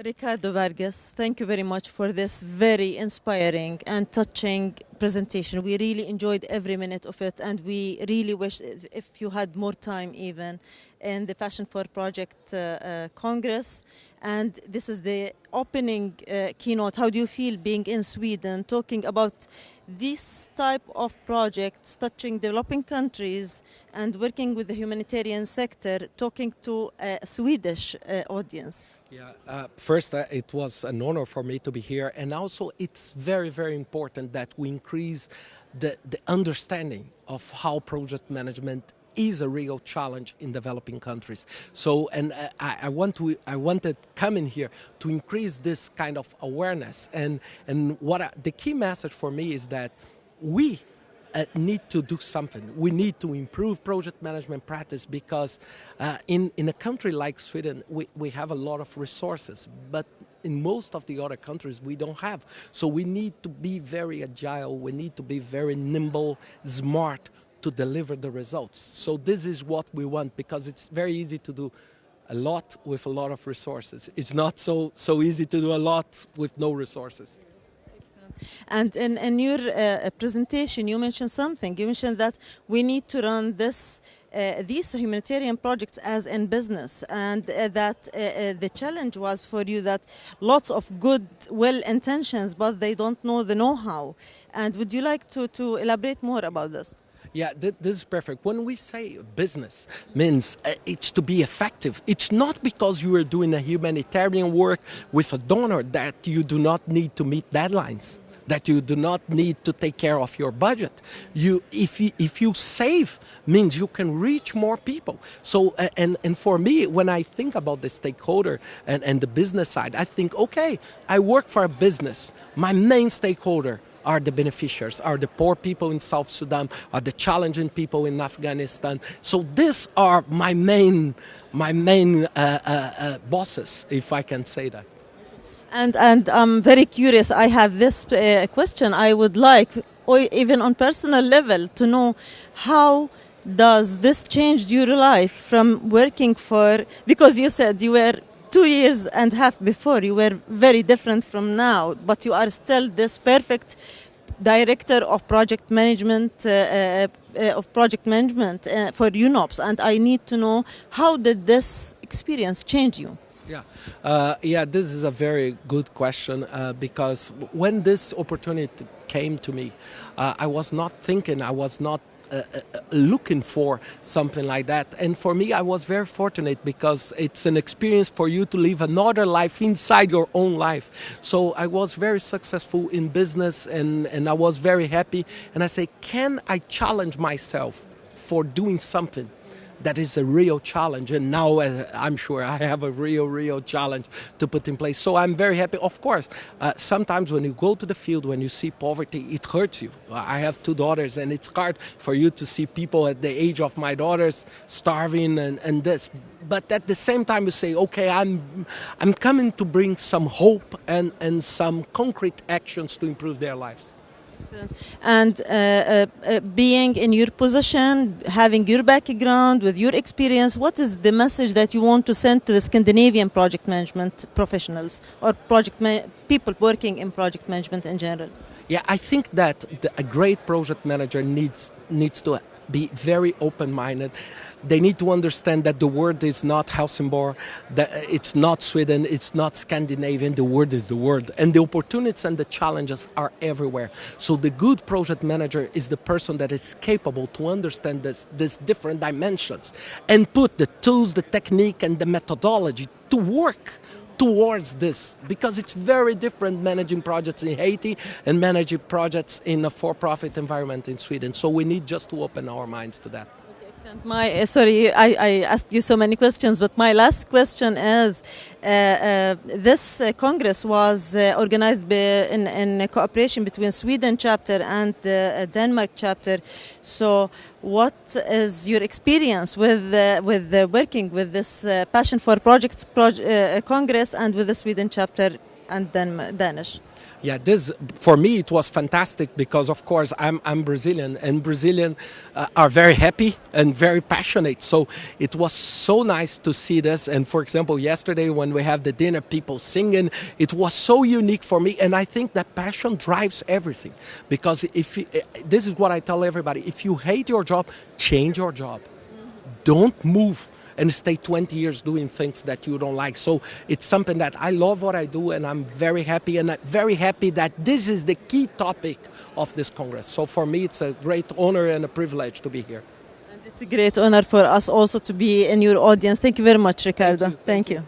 Ricardo Vargas, thank you very much for this very inspiring and touching presentation. We really enjoyed every minute of it, and we really wish if you had more time even in the Passion for Project Congress. And this is the opening keynote. How do you feel being in Sweden, talking about this type of projects touching developing countries and working with the humanitarian sector, talking to a Swedish audience? Yeah, first, it was an honor for me to be here. And also, it's very, very important that we increase the understanding of how project management is a real challenge in developing countries. So, and I wanted coming here to increase this kind of awareness. And the key message for me is that we need to do something. We need to improve project management practice because in a country like Sweden, we have a lot of resources, but in most of the other countries we don't have. So we need to be very agile, we need to be very nimble, smart to deliver the results. So this is what we want, because it's very easy to do a lot with a lot of resources. It's not so easy to do a lot with no resources. And in your presentation, you mentioned something. You mentioned that we need to run these humanitarian projects as in business, and that the challenge was for you that lots of good, well intentions, but they don't know the know-how. And would you like to elaborate more about this? Yeah, this is perfect. When we say business means it's to be effective. It's not because you are doing a humanitarian work with a donor that you do not need to meet deadlines, that you do not need to take care of your budget. If you save, means you can reach more people. So, and for me, when I think about the stakeholder and the business side, I think, okay, I work for a business. My main stakeholder are the beneficiaries, are the poor people in South Sudan, are the challenging people in Afghanistan. So these are my main bosses, if I can say that. And I'm very curious. I have this question. I would like, or even on personal level, to know how does this change your life from working for, because you said you were 2 years and a half before, you were very different from now, but you are still this perfect director of project management for UNOPS. And I need to know, how did this experience change you? Yeah, this is a very good question because when this opportunity came to me, I was not thinking, I was not looking for something like that. And for me, I was very fortunate because it's an experience for you to live another life inside your own life. So I was very successful in business and I was very happy. And I say, can I challenge myself for doing something that is a real challenge? And now I'm sure I have a real challenge to put in place. So I'm very happy. Of course, sometimes when you go to the field, when you see poverty, it hurts you. I have 2 daughters and it's hard for you to see people at the age of my daughters starving and this. But at the same time you say, okay, I'm coming to bring some hope and some concrete actions to improve their lives. And being in your position, having your background, with your experience, what is the message that you want to send to the Scandinavian project management professionals or people working in project management in general? Yeah, I think that a great project manager needs to be very open-minded. They need to understand that the world is not Helsingborg, that it's not Sweden, it's not Scandinavian, the world is the world. And the opportunities and the challenges are everywhere. So the good project manager is the person that is capable to understand these different dimensions and put the tools, the technique and the methodology to work towards this, because it's very different managing projects in Haiti and managing projects in a for-profit environment in Sweden. So we need just to open our minds to that. Sorry, I asked you so many questions, but my last question is, this Congress was organized in cooperation between Sweden chapter and Denmark chapter. So what is your experience with working with this Passion for Projects Congress and with the Sweden chapter and Danish? Yeah, this for me it was fantastic because of course I'm Brazilian and Brazilian are very happy and very passionate. So it was so nice to see this. And for example, yesterday when we have the dinner, people singing, it was so unique for me. And I think that passion drives everything because if this is what I tell everybody: if you hate your job, change your job. Don't move and stay 20 years doing things that you don't like. So it's something that I love what I do, and I'm very happy, and I'm very happy that this is the key topic of this Congress. So for me, it's a great honor and a privilege to be here. And it's a great honor for us also to be in your audience. Thank you very much, Ricardo. Thank you.